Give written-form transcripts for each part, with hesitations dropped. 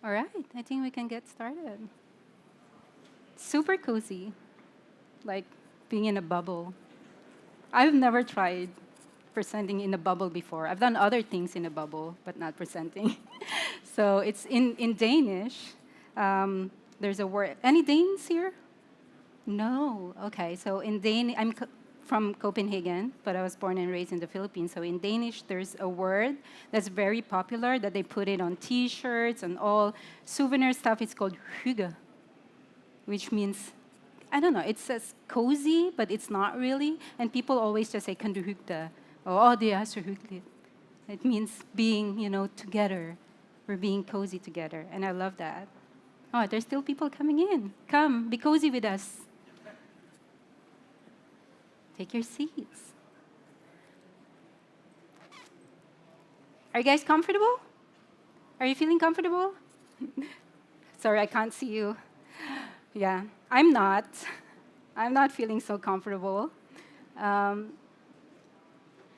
All right, I think we can get started. Super cozy, like being in a bubble. I've never tried presenting in a bubble before. I've done other things in a bubble, but not presenting. So it's in Danish. There's a word. Any Danes here? No. Okay. So in Danish, from Copenhagen, but I was born and raised in the Philippines. So in Danish, there's a word that's very popular that they put it on T-shirts and all souvenir stuff. It's called hygge, which means I don't know. It says cozy, but it's not really. And people always just say kan du hygge dig? Oh, det er så hyggeligt. It means being, together. We're being cozy together, and I love that. Oh, there's still people coming in. Come, be cozy with us. Take your seats. Are you guys comfortable? Are you feeling comfortable? Sorry, I can't see you. Yeah, I'm not. I'm not feeling so comfortable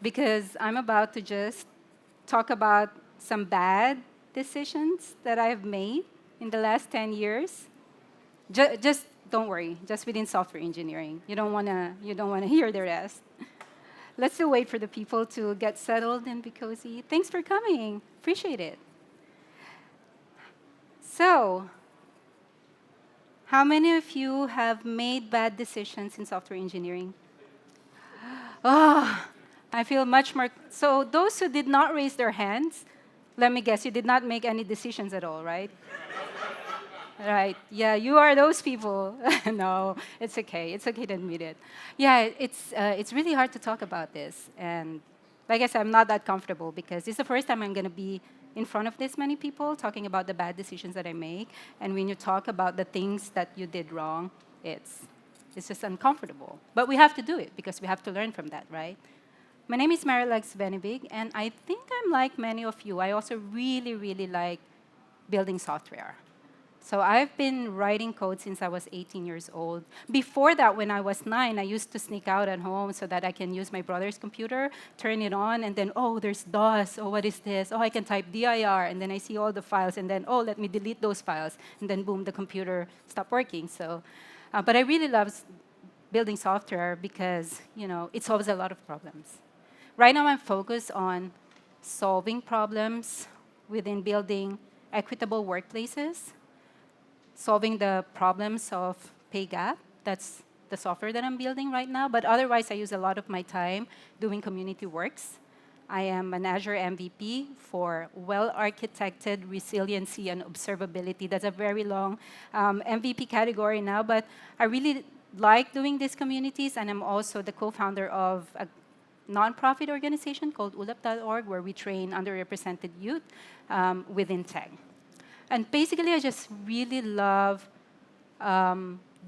because I'm about to just talk about some bad decisions that I've made in the last 10 years. Just don't worry, just within software engineering. You don't wanna hear the rest. Let's still wait for the people to get settled and be cozy. Thanks for coming. Appreciate it. So, how many of you have made bad decisions in software engineering? Oh, I feel much more. So, those who did not raise their hands, let me guess, you did not make any decisions at all, right? Right. Yeah, you are those people. No, it's okay. It's okay to admit it. Yeah, it's really hard to talk about this, and like I said, I'm not that comfortable because it's the first time I'm going to be in front of this many people talking about the bad decisions that I make. And when you talk about the things that you did wrong, it's just uncomfortable. But we have to do it because we have to learn from that, right? My name is Marilag Svennevig, and I think I'm like many of you. I also really, really like building software. So I've been writing code since I was 18 years old. Before that, when I was 9, I used to sneak out at home so that I can use my brother's computer, turn it on, and then, oh, there's DOS. Oh, what is this? Oh, I can type dir, and then I see all the files, and then, oh, let me delete those files. And then, boom, the computer stopped working. So, but I really love building software because, it solves a lot of problems. Right now, I'm focused on solving problems within building equitable workplaces, solving the problems of pay gap. That's the software that I'm building right now. But otherwise, I use a lot of my time doing community works. I am an Azure MVP for well-architected resiliency and observability. That's a very long MVP category now, but I really like doing these communities, and I'm also the co-founder of a nonprofit organization called ulap.org, where we train underrepresented youth within tech. And basically, I just really love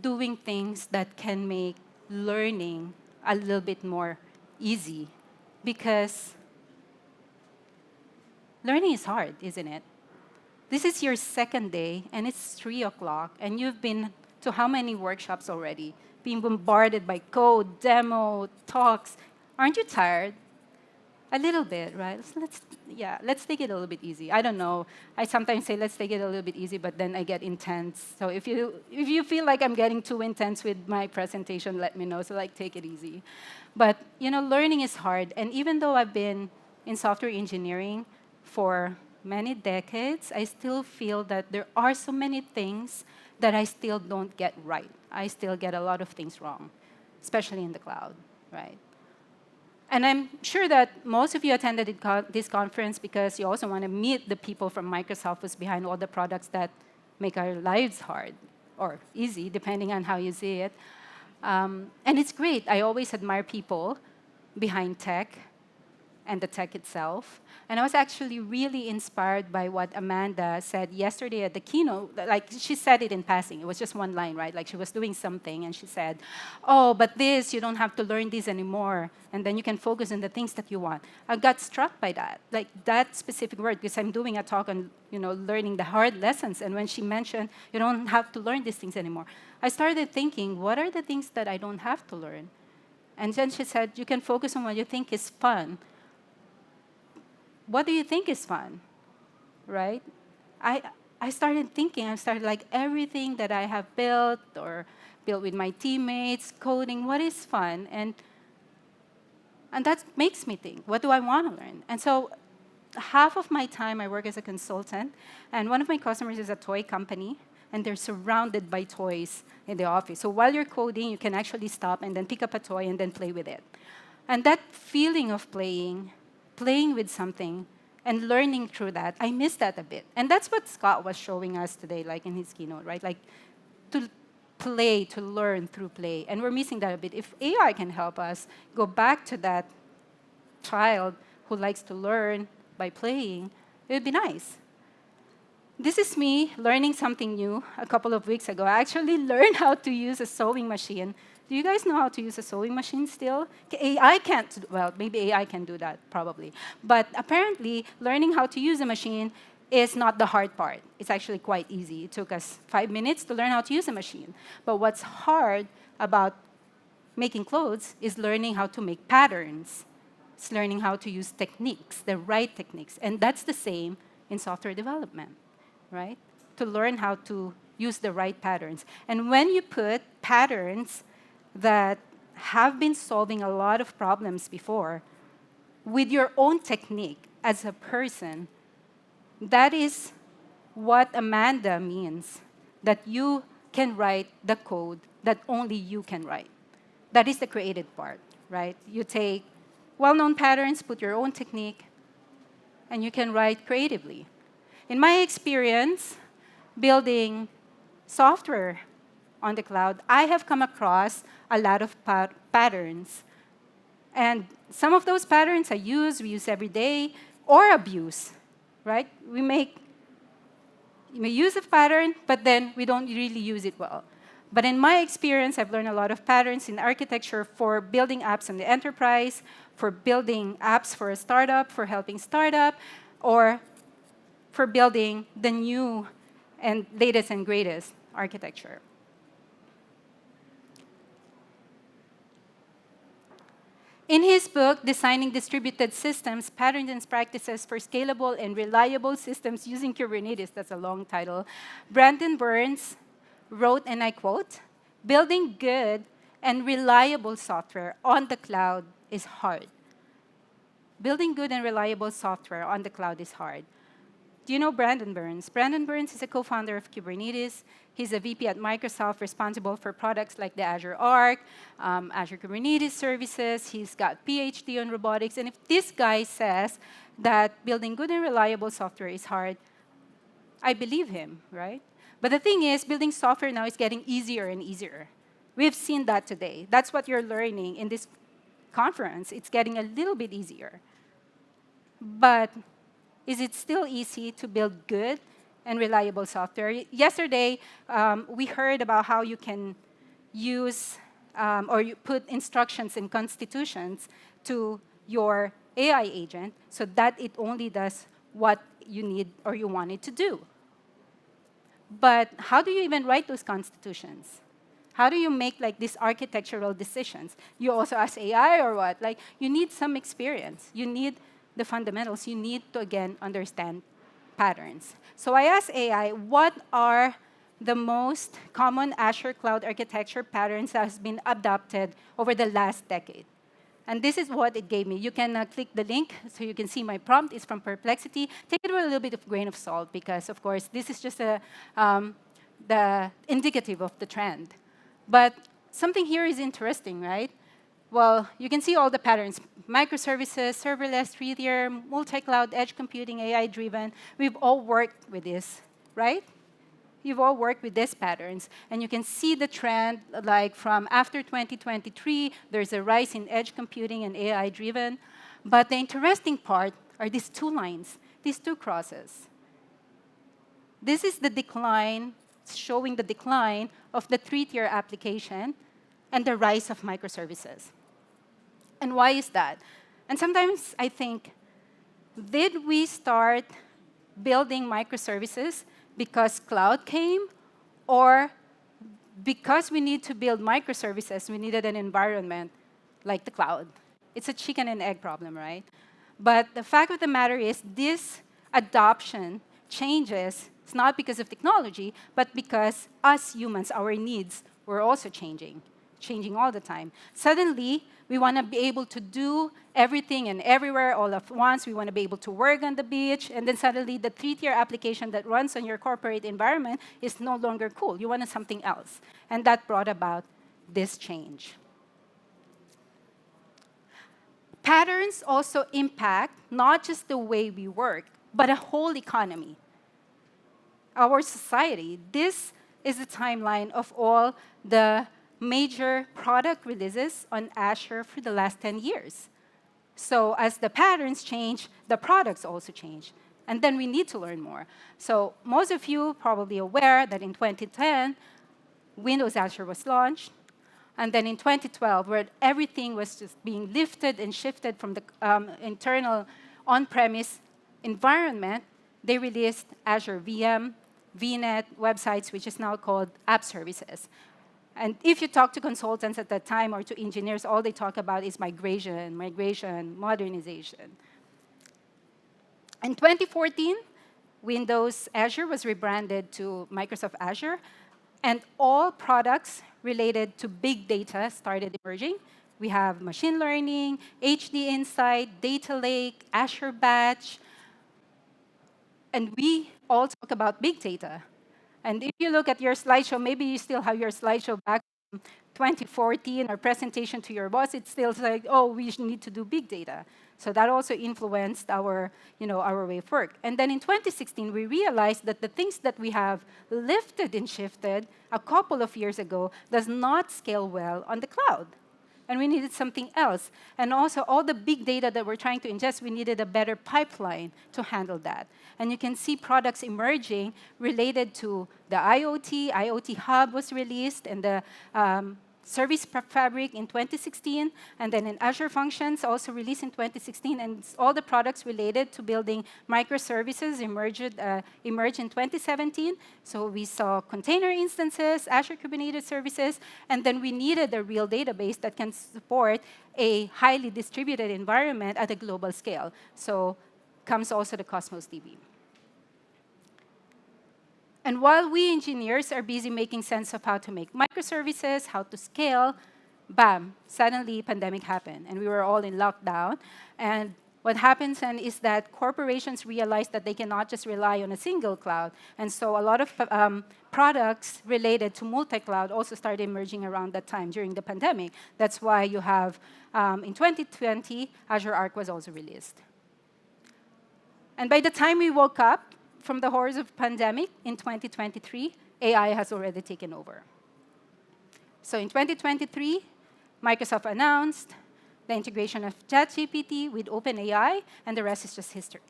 doing things that can make learning a little bit more easy, because learning is hard, isn't it? This is your second day, and it's 3 o'clock, and you've been to how many workshops already? Being bombarded by code, demo, talks. Aren't you tired? A little bit, right? So let's take it a little bit easy. I don't know. I sometimes say let's take it a little bit easy, but then I get intense. So if you feel like I'm getting too intense with my presentation, let me know. So take it easy. But learning is hard, and even though I've been in software engineering for many decades, I still feel that there are so many things that I still don't get right. I still get a lot of things wrong, especially in the cloud, right? And I'm sure that most of you attended this conference because you also want to meet the people from Microsoft who's behind all the products that make our lives hard or easy, depending on how you see it. And it's great. I always admire people behind tech and the tech itself. And I was actually really inspired by what Amanda said yesterday at the keynote. She said it in passing. It was just one line, right? She was doing something, and she said, oh, but this, you don't have to learn this anymore. And then you can focus on the things that you want. I got struck by that, that specific word, because I'm doing a talk on, learning the hard lessons. And when she mentioned, you don't have to learn these things anymore, I started thinking, what are the things that I don't have to learn? And then she said, you can focus on what you think is fun. What do you think is fun, right? I started thinking, I started like everything that I have built or built with my teammates, coding, what is fun? And that makes me think, what do I want to learn? And so half of my time I work as a consultant, and one of my customers is a toy company, and they're surrounded by toys in the office. So while you're coding, you can actually stop and then pick up a toy and then play with it. And that feeling of playing with something, and learning through that, I miss that a bit. And that's what Scott was showing us today, like in his keynote, right? Like to play, to learn through play. And we're missing that a bit. If AI can help us go back to that child who likes to learn by playing, it would be nice. This is me learning something new a couple of weeks ago. I actually learned how to use a sewing machine. Do you guys know how to use a sewing machine still? AI can't, well, maybe AI can do that, probably. But apparently, learning how to use a machine is not the hard part. It's actually quite easy. It took us 5 minutes to learn how to use a machine. But what's hard about making clothes is learning how to make patterns. It's learning how to use techniques, the right techniques. And that's the same in software development, right? To learn how to use the right patterns. And when you put patterns that have been solving a lot of problems before with your own technique as a person, that is what Amanda means, that you can write the code that only you can write. That is the creative part, right? You take well-known patterns, put your own technique, and you can write creatively. In my experience, building software on the cloud, I have come across a lot of patterns. And some of those patterns we use every day, or abuse, right? We may use a pattern, but then we don't really use it well. But in my experience, I've learned a lot of patterns in architecture for building apps in the enterprise, for building apps for a startup, for helping startup, or for building the new and latest and greatest architecture. In his book, Designing Distributed Systems, Patterns and Practices for Scalable and Reliable Systems Using Kubernetes, that's a long title, Brandon Burns wrote, and I quote, "Building good and reliable software on the cloud is hard." Building good and reliable software on the cloud is hard. Do you know Brandon Burns? Brandon Burns is a co-founder of Kubernetes. He's a VP at Microsoft responsible for products like the Azure Arc, Azure Kubernetes services. He's got PhD on robotics. And if this guy says that building good and reliable software is hard, I believe him, right? But the thing is, building software now is getting easier and easier. We've seen that today. That's what you're learning in this conference. It's getting a little bit easier. But is it still easy to build good and reliable software? Yesterday, we heard about how you can use or you put instructions and constitutions to your AI agent so that it only does what you need or you want it to do. But how do you even write those constitutions? How do you make like these architectural decisions? You also ask AI or what? Like you need some experience. You need the fundamentals. You need to again understand patterns. So I asked AI, what are the most common Azure cloud architecture patterns that has been adopted over the last decade? And this is what it gave me. You can click the link so you can see my prompt. It's from Perplexity. Take it with a little bit of grain of salt because, of course, this is just the indicative of the trend. But something here is interesting, right? Well, you can see all the patterns. Microservices, serverless, three-tier, multi-cloud, edge computing, AI-driven. We've all worked with this, right? You've all worked with these patterns. And you can see the trend, like from after 2023, there's a rise in edge computing and AI-driven. But the interesting part are these two lines, these two crosses. This is the decline, showing the decline of the three-tier application and the rise of microservices. And why is that? And sometimes I think, did we start building microservices because cloud came, or because we need to build microservices, we needed an environment like the cloud? It's a chicken and egg problem, right? But the fact of the matter is, this adoption changes, it's not because of technology, but because us humans, our needs, were also changing all the time. Suddenly, we want to be able to do everything and everywhere all at once. We want to be able to work on the beach, and then suddenly the 3-tier application that runs on your corporate environment is no longer cool. You wanted something else. And that brought about this change. Patterns also impact not just the way we work, but a whole economy, our society. This is the timeline of all the major product releases on Azure for the last 10 years. So as the patterns change, the products also change. And then we need to learn more. So most of you probably aware that in 2010, Windows Azure was launched. And then in 2012, where everything was just being lifted and shifted from the internal on-premise environment, they released Azure VM, VNet, websites, which is now called App Services. And if you talk to consultants at that time or to engineers, all they talk about is migration, modernization. In 2014, Windows Azure was rebranded to Microsoft Azure, and all products related to big data started emerging. We have machine learning, HD Insight, Data Lake, Azure Batch, and we all talk about big data. And if you look at your slideshow, maybe you still have your slideshow back from 2014 or presentation to your boss, it's still like, oh, we need to do big data. So that also influenced our way of work. And then in 2016, we realized that the things that we have lifted and shifted a couple of years ago does not scale well on the cloud. And we needed something else. And also, all the big data that we're trying to ingest, we needed a better pipeline to handle that. And you can see products emerging related to the IoT. IoT Hub was released, and the Service Fabric in 2016, and then in Azure Functions, also released in 2016, and all the products related to building microservices emerged in 2017. So we saw container instances, Azure Kubernetes services, and then we needed a real database that can support a highly distributed environment at a global scale. So comes also the Cosmos DB. And while we engineers are busy making sense of how to make microservices, how to scale, bam, suddenly pandemic happened, and we were all in lockdown. And what happens then is that corporations realize that they cannot just rely on a single cloud. And so a lot of products related to multi-cloud also started emerging around that time during the pandemic. That's why you have, in 2020, Azure Arc was also released. And by the time we woke up from the horrors of pandemic in 2023, AI has already taken over. So in 2023, Microsoft announced the integration of ChatGPT with OpenAI, and the rest is just history.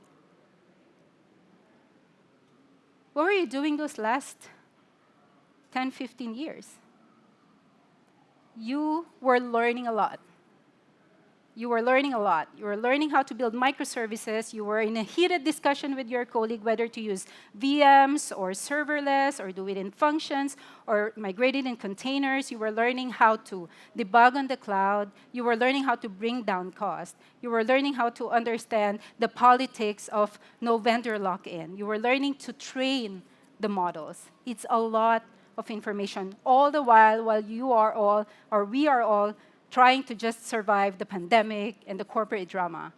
What were you doing those last 10, 15 years? You were learning a lot. You were learning a lot. You were learning how to build microservices. You were in a heated discussion with your colleague whether to use VMs or serverless or do it in functions or migrate it in containers. You were learning how to debug on the cloud. You were learning how to bring down cost. You were learning how to understand the politics of no vendor lock-in. You were learning to train the models. It's a lot of information, all the while you are all, or we are all, trying to just survive the pandemic and the corporate drama.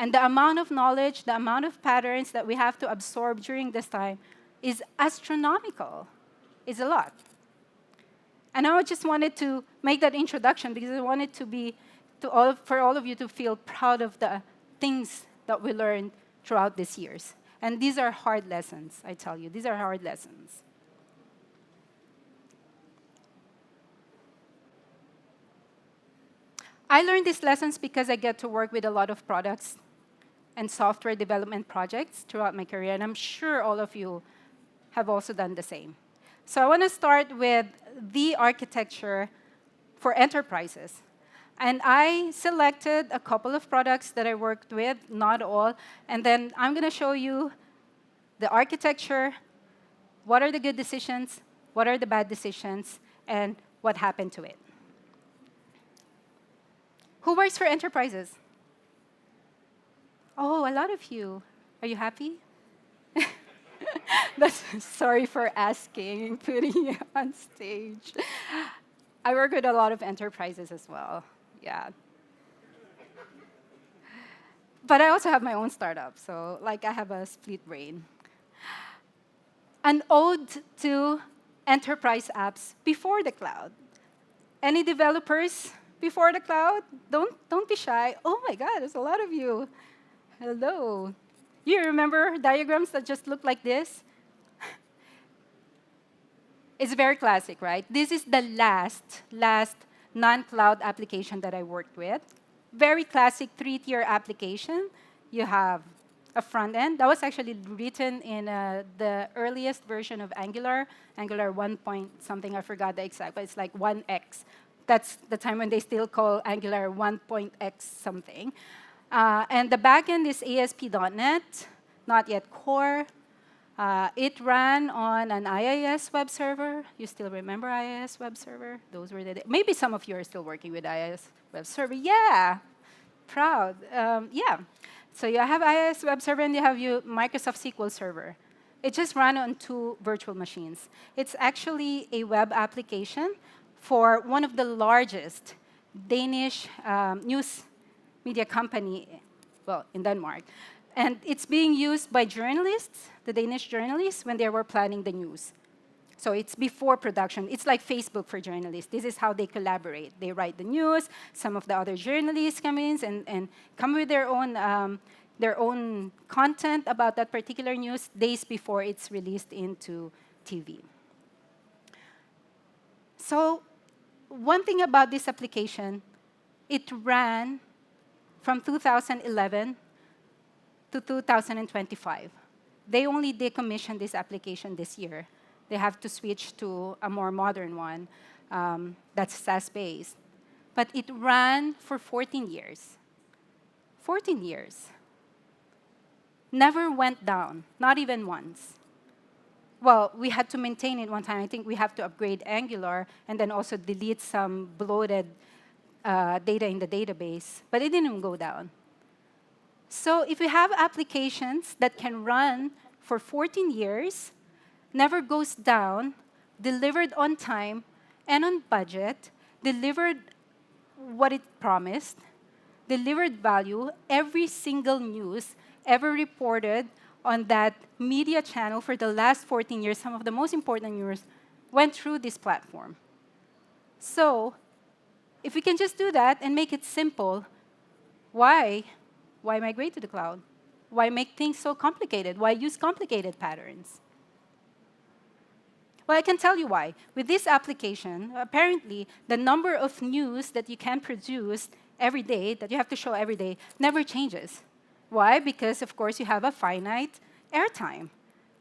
And the amount of knowledge, the amount of patterns that we have to absorb during this time is astronomical. It's a lot. And I just wanted to make that introduction because I wanted to be, for all of you to feel proud of the things that we learned throughout these years. And these are hard lessons, I tell you. These are hard lessons. I learned these lessons because I get to work with a lot of products and software development projects throughout my career, and I'm sure all of you have also done the same. So I want to start with the architecture for enterprises. And I selected a couple of products that I worked with, not all, and then I'm going to show you the architecture, what are the good decisions, what are the bad decisions, and what happened to it. Who works for enterprises? Oh, a lot of you. Are you happy? Sorry for asking, putting you on stage. I work with a lot of enterprises as well. Yeah. But I also have my own startup, so like I have a split brain. An ode to enterprise apps before the cloud. Any developers before the cloud? Don't be shy. Oh my God, there's a lot of you. Hello. You remember diagrams that just look like this? It's very classic, right? This is the last non-cloud application that I worked with. Very classic three-tier application. You have a front end. That was actually written in the earliest version of Angular, Angular 1 point something, I forgot the exact, but it's like 1x. That's the time when they still call Angular 1.x something. And the backend is ASP.NET, not yet core. It ran on an IIS web server. You still remember IIS web server? Those were the maybe some of you are still working with IIS web server. Yeah, proud. Yeah. So you have IIS web server and you have your Microsoft SQL server. It just ran on 2 virtual machines. It's actually a web application for one of the largest Danish news media company, well, in Denmark. And it's being used by journalists, the Danish journalists, when they were planning the news. So it's before production. It's like Facebook for journalists. This is how they collaborate. They write the news. Some of the other journalists come in and come with their own content about that particular news days before it's released into TV. So one thing about this application, it ran from 2011 to 2025. They only decommissioned this application this year. They have to switch to a more modern one that's SaaS-based. But it ran for 14 years. 14 years. Never went down, not even once. Well, we had to maintain it one time. I think we have to upgrade Angular and then also delete some bloated data in the database. But it didn't go down. So if we have applications that can run for 14 years, never goes down, delivered on time and on budget, delivered what it promised, delivered value, every single news ever reported on that media channel for the last 14 years, some of the most important news, went through this platform. So if we can just do that and make it simple, why migrate to the cloud? Why make things so complicated? Why use complicated patterns? Well, I can tell you why. With this application, apparently, the number of news that you can produce every day, that you have to show every day, never changes. Why? Because, of course, you have a finite airtime.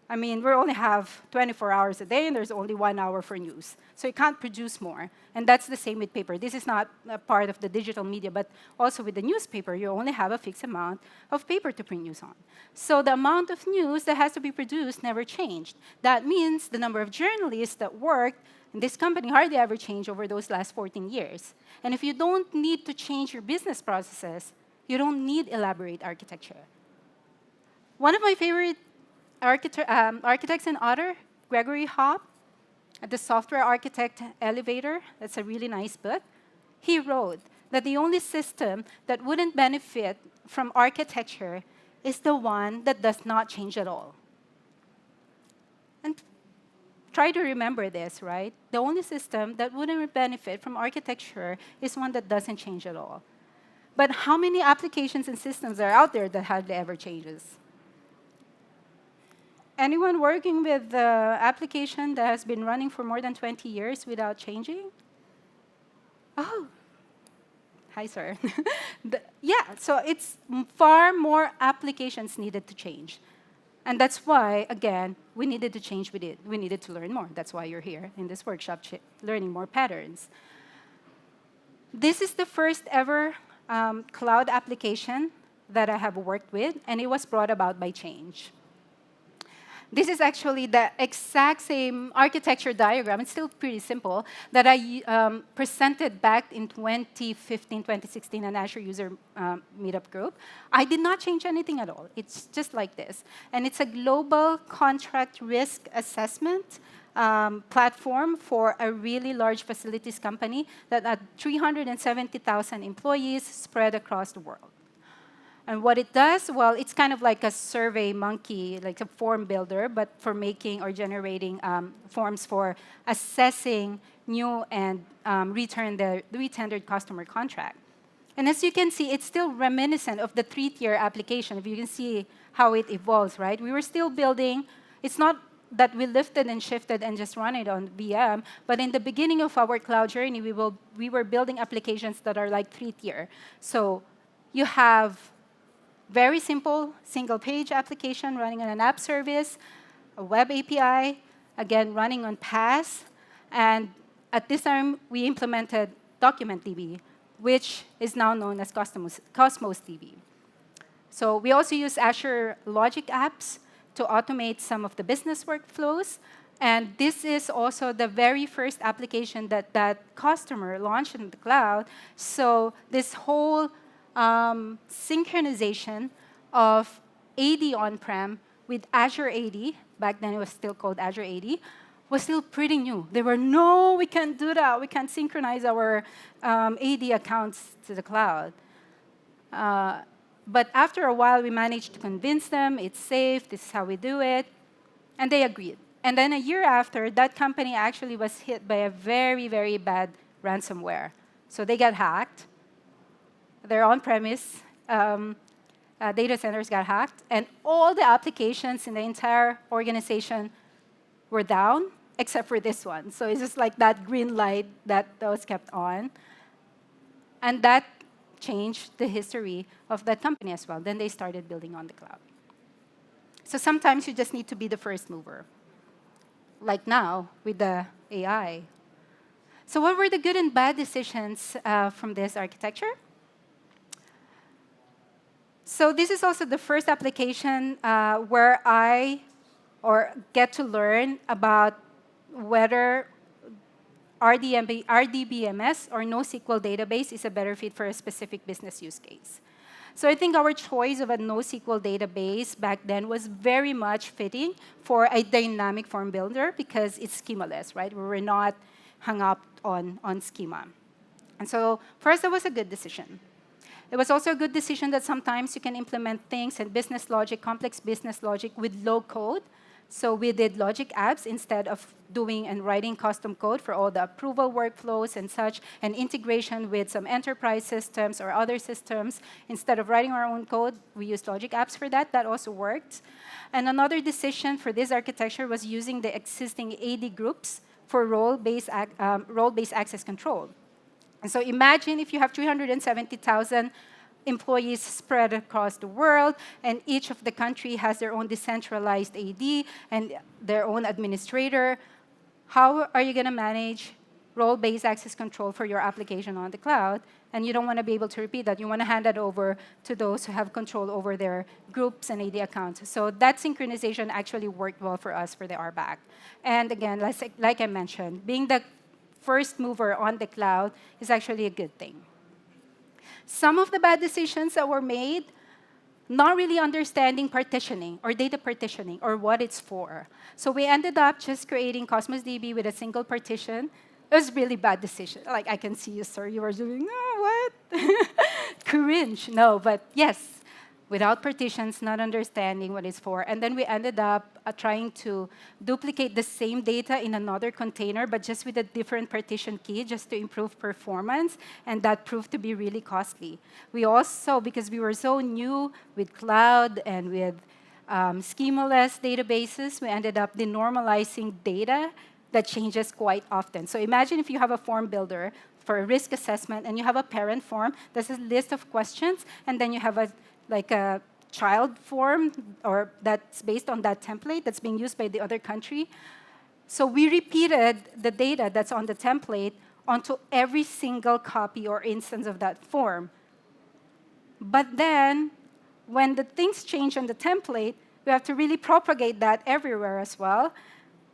I mean, we only have 24 hours a day, and there's only 1 hour for news. So you can't produce more. And that's the same with paper. This is not a part of the digital media, but also with the newspaper, you only have a fixed amount of paper to print news on. So the amount of news that has to be produced never changed. That means the number of journalists that worked in this company hardly ever changed over those last 14 years. And if you don't need to change your business processes, you don't need elaborate architecture. One of my favorite architects and author, Gregory Hopp, The Software Architect Elevator, that's a really nice book. He wrote that the only system that wouldn't benefit from architecture is the one that does not change at all. And try to remember this, right? The only system that wouldn't benefit from architecture is one that doesn't change at all. But how many applications and systems are out there that hardly ever changes? Anyone working with the application that has been running for more than 20 years without changing? Oh, hi, sir. Yeah, so it's far more applications needed to change. And that's why, again, we needed to change with it. We needed to learn more. That's why you're here in this workshop, learning more patterns. This is the first ever cloud application that I have worked with, and it was brought about by change. This is actually the exact same architecture diagram. It's still pretty simple that I presented back in 2015, 2016 an Azure user meetup group. I did not change anything at all. It's just like this. And it's a global contract risk assessment platform for a really large facilities company that had 370,000 employees spread across the world. And what it does, well, it's kind of like a survey monkey, like a form builder, but for making or generating forms for assessing new and retendered customer contract. And as you can see, it's still reminiscent of the 3-tier application. If you can see how it evolves, right? We were still building. It's not that we lifted and shifted and just run it on VM, but in the beginning of our cloud journey, we were building applications that are like 3-tier. So you have very simple single-page application running on an app service, a web API, again, running on PaaS. And at this time, we implemented DocumentDB, which is now known as Cosmos DB. So we also use Azure Logic Apps to automate some of the business workflows. And this is also the very first application that that customer launched in the cloud. So this whole synchronization of AD on-prem with Azure AD, back then it was still called Azure AD, was still pretty new. They were, no, we can't do that. We can't synchronize our AD accounts to the cloud. But after a while, we managed to convince them it's safe, this is how we do it, and they agreed. And then a year after, that company actually was hit by a very, very bad ransomware. So they got hacked. Their on-premise data centers got hacked, and all the applications in the entire organization were down, except for this one. So it's just like that green light that was kept on. And that changed the history of that company as well. Then they started building on the cloud. So sometimes you just need to be the first mover, like now with the AI. So what were the good and bad decisions from this architecture? So this is also the first application where I get to learn about whether RDBMS or NoSQL database is a better fit for a specific business use case. So I think our choice of a NoSQL database back then was very much fitting for a dynamic form builder because it's schemaless, right? We were not hung up on schema. And so for us, that was a good decision. It was also a good decision that sometimes you can implement things and business logic, complex business logic with low code. So we did logic apps instead of doing and writing custom code for all the approval workflows and such, and integration with some enterprise systems or other systems. Instead of writing our own code, we used logic apps for that. That also worked. And another decision for this architecture was using the existing AD groups for role-based access control. And so imagine if you have 370,000 employees spread across the world, and each of the country has their own decentralized AD and their own administrator. How are you going to manage role-based access control for your application on the cloud? And you don't want to be able to repeat that. You want to hand that over to those who have control over their groups and AD accounts. So that synchronization actually worked well for us for the RBAC. And again, like I mentioned, being the first mover on the cloud is actually a good thing. Some of the bad decisions that were made, not really understanding partitioning or data partitioning or what it's for. So we ended up just creating Cosmos DB with a single partition. It was a really bad decision. Like, I can see you, sir. You were doing, oh, what? Cringe. No, but yes, without partitions, not understanding what it's for. And then we ended up trying to duplicate the same data in another container, but just with a different partition key, just to improve performance. And that proved to be really costly. We also, because we were so new with cloud and with schemaless databases, we ended up denormalizing data that changes quite often. So imagine if you have a form builder for a risk assessment, and you have a parent form that's a list of questions, and then you have a child form, or that's based on that template that's being used by the other country. So we repeated the data that's on the template onto every single copy or instance of that form. But then, when the things change on the template, We have to really propagate that everywhere as well,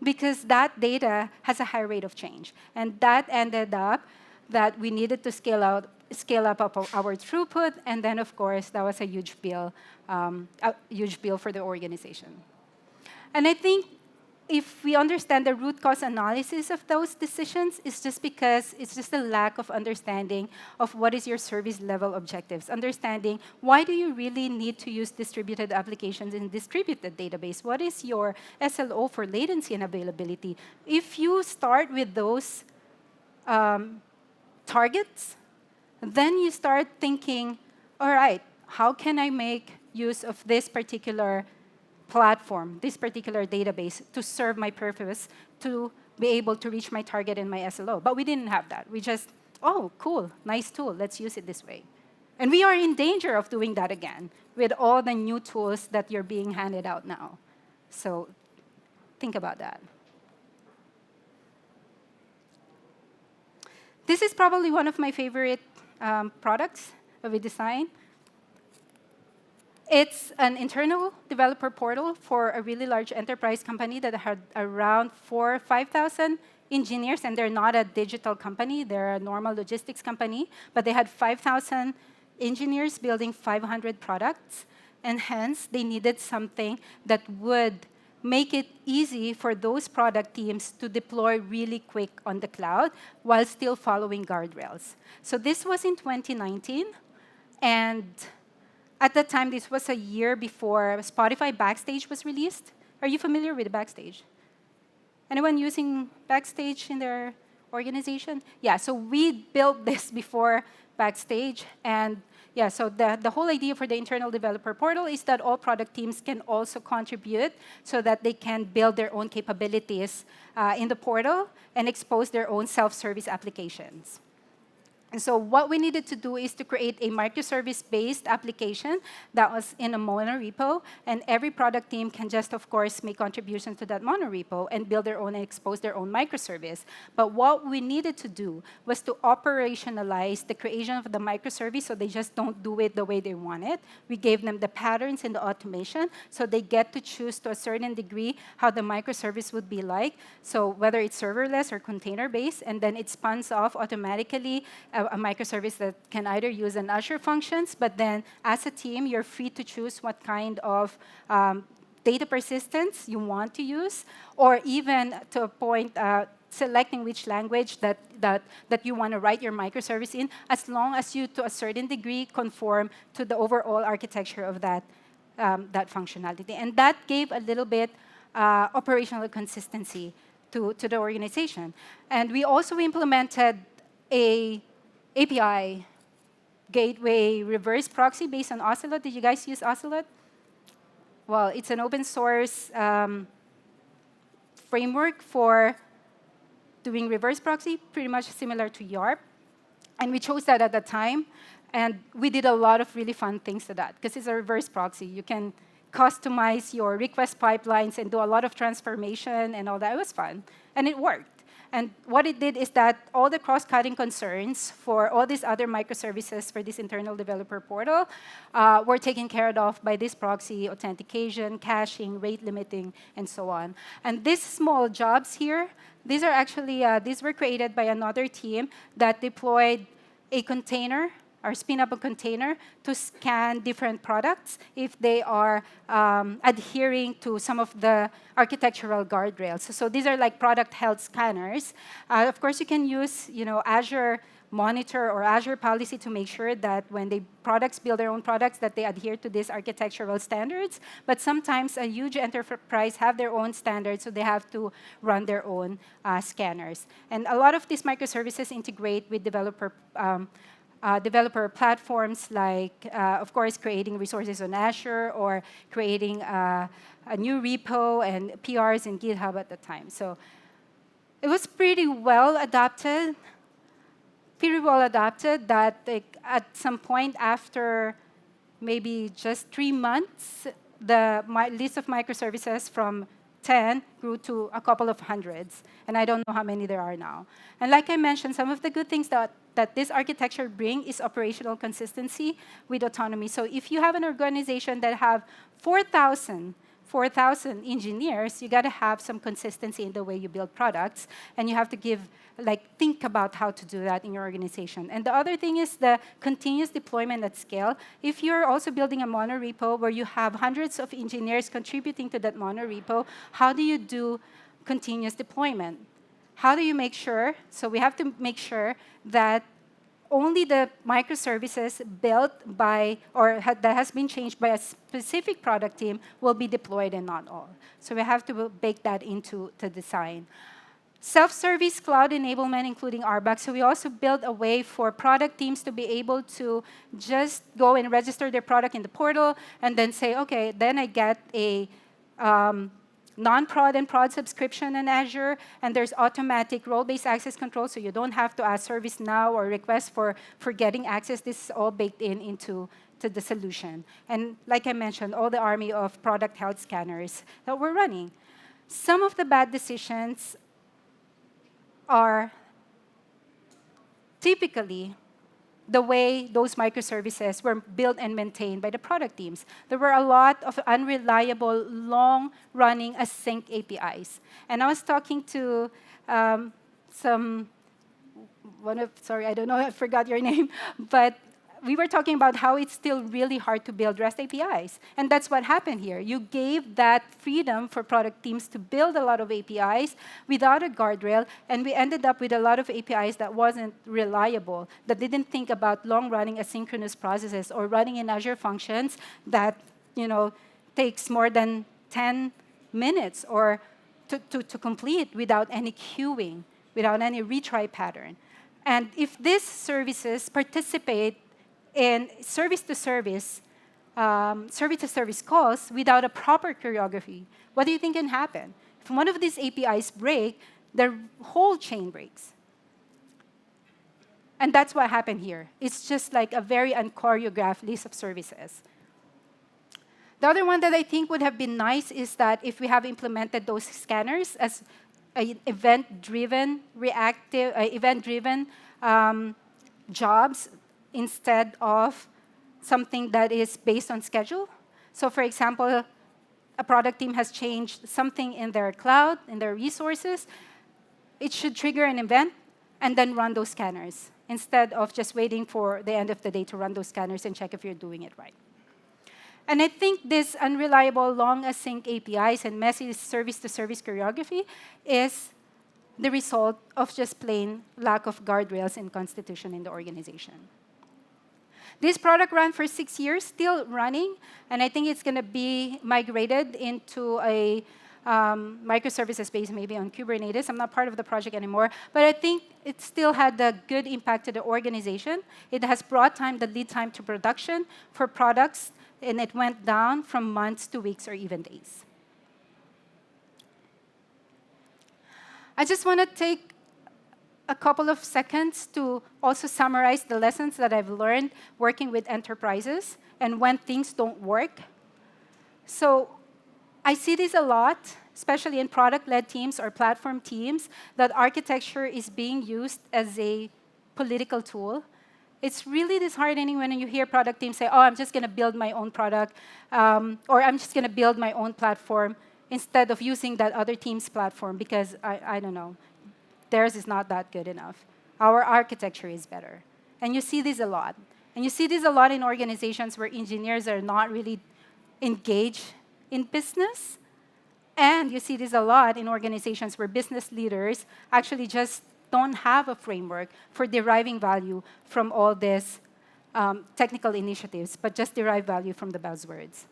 because that data has a high rate of change. And that ended up that we needed to scale up our throughput, and then, of course, that was a huge bill for the organization. And I think if we understand the root cause analysis of those decisions, it's just because it's just a lack of understanding of what is your service level objectives. Understanding why do you really need to use distributed applications in distributed database? What is your SLO for latency and availability? If you start with those targets, then you start thinking, all right, how can I make use of this particular platform, this particular database to serve my purpose, to be able to reach my target in my SLO. But we didn't have that. We just, oh, cool, nice tool, let's use it this way. And we are in danger of doing that again with all the new tools that you're being handed out now. So think about that. This is probably one of my favorite products that we design. It's an internal developer portal for a really large enterprise company that had around 4,000 or 5,000 engineers, and they're not a digital company, they're a normal logistics company, but they had 5,000 engineers building 500 products, and hence they needed something that would make it easy for those product teams to deploy really quick on the cloud while still following guardrails. So this was in 2019, and at that time, this was a year before Spotify Backstage was released. Are you familiar with Backstage? Anyone using Backstage in their organization? Yeah, so we built this before Backstage. And yeah, so the whole idea for the internal developer portal is that all product teams can also contribute so that they can build their own capabilities in the portal and expose their own self-service applications. And so what we needed to do is to create a microservice-based application that was in a monorepo, and every product team can just, of course, make contributions to that monorepo and build their own and expose their own microservice. But what we needed to do was to operationalize the creation of the microservice so they just don't do it the way they want it. We gave them the patterns and the automation so they get to choose to a certain degree how the microservice would be like. So whether it's serverless or container-based, and then it spans off automatically a microservice that can either use an Azure functions, but then as a team, you're free to choose what kind of data persistence you want to use, or even to a point selecting which language that you want to write your microservice in, as long as you, to a certain degree, conform to the overall architecture of that functionality. And that gave a little bit operational consistency to the organization. And we also implemented a API gateway reverse proxy based on Ocelot. Did you guys use Ocelot? Well, it's an open source framework for doing reverse proxy, pretty much similar to YARP. And we chose that at the time. And we did a lot of really fun things to that, because it's a reverse proxy. You can customize your request pipelines and do a lot of transformation and all that. It was fun. And it worked. And what it did is that all the cross-cutting concerns for all these other microservices for this internal developer portal were taken care of by this proxy, authentication, caching, rate limiting, and so on. And these small jobs here, these are actually, these were created by another team that deployed a container or spin up a container to scan different products if they are adhering to some of the architectural guardrails. So these are like product health scanners. Of course, you can use Azure Monitor or Azure Policy to make sure that when the products build their own products, that they adhere to these architectural standards. But sometimes a huge enterprise have their own standards, so they have to run their own scanners. And a lot of these microservices integrate with developer platforms like, of course, creating resources on Azure or creating a new repo and PRs in GitHub at the time. So it was pretty well adapted that at some point after maybe just 3 months, the list of microservices from 10 grew to a couple of hundreds. And I don't know how many there are now. And like I mentioned, some of the good things that this architecture brings is operational consistency with autonomy. So if you have an organization that have 4,000 4,000 engineers, you got to have some consistency in the way you build products, and you have to think about how to do that in your organization. And the other thing is the continuous deployment at scale. If you're also building a monorepo where you have hundreds of engineers contributing to that monorepo, how do you do continuous deployment? How do you make sure? So we have to make sure that only the microservices built by, or that has been changed by a specific product team will be deployed and not all. So we have to bake that into the design. Self-service cloud enablement, including RBAC. So we also built a way for product teams to be able to just go and register their product in the portal and then say, okay, then I get a non-prod and prod subscription in Azure, and there's automatic role-based access control, so you don't have to ask ServiceNow or request for getting access. This is all baked into the solution. And like I mentioned, all the army of product health scanners that we're running. Some of the bad decisions are typically the way those microservices were built and maintained by the product teams. There were a lot of unreliable, long-running async APIs. And I was talking to sorry, I don't know, I forgot your name, but we were talking about how it's still really hard to build REST APIs. And that's what happened here. You gave that freedom for product teams to build a lot of APIs without a guardrail, and we ended up with a lot of APIs that wasn't reliable, that didn't think about long-running asynchronous processes or running in Azure functions that takes more than 10 minutes or to complete without any queuing, without any retry pattern. And if these services participate in service-to-service calls without a proper choreography, what do you think can happen? If one of these APIs break, the whole chain breaks. And that's what happened here. It's just like a very unchoreographed list of services. The other one that I think would have been nice is that if we have implemented those scanners as event-driven, reactive, event-driven jobs, instead of something that is based on schedule. So for example, a product team has changed something in their cloud, in their resources. It should trigger an event and then run those scanners, instead of just waiting for the end of the day to run those scanners and check if you're doing it right. And I think this unreliable long async APIs and messy service-to-service choreography is the result of just plain lack of guardrails and constitution in the organization. This product ran for 6 years, still running, and I think it's going to be migrated into a microservices base, maybe on Kubernetes. I'm not part of the project anymore, but I think it still had a good impact to the organization. It has brought the lead time to production for products, and it went down from months to weeks or even days. I just want to take a couple of seconds to also summarize the lessons that I've learned working with enterprises and when things don't work. So I see this a lot, especially in product-led teams or platform teams, that architecture is being used as a political tool. It's really disheartening when you hear product teams say, oh, I'm just going to build my own product, or I'm just going to build my own platform, instead of using that other team's platform, because I don't know, theirs is not that good enough. Our architecture is better. And you see this a lot. And you see this a lot in organizations where engineers are not really engaged in business. And you see this a lot in organizations where business leaders actually just don't have a framework for deriving value from all these technical initiatives, but just derive value from the buzzwords.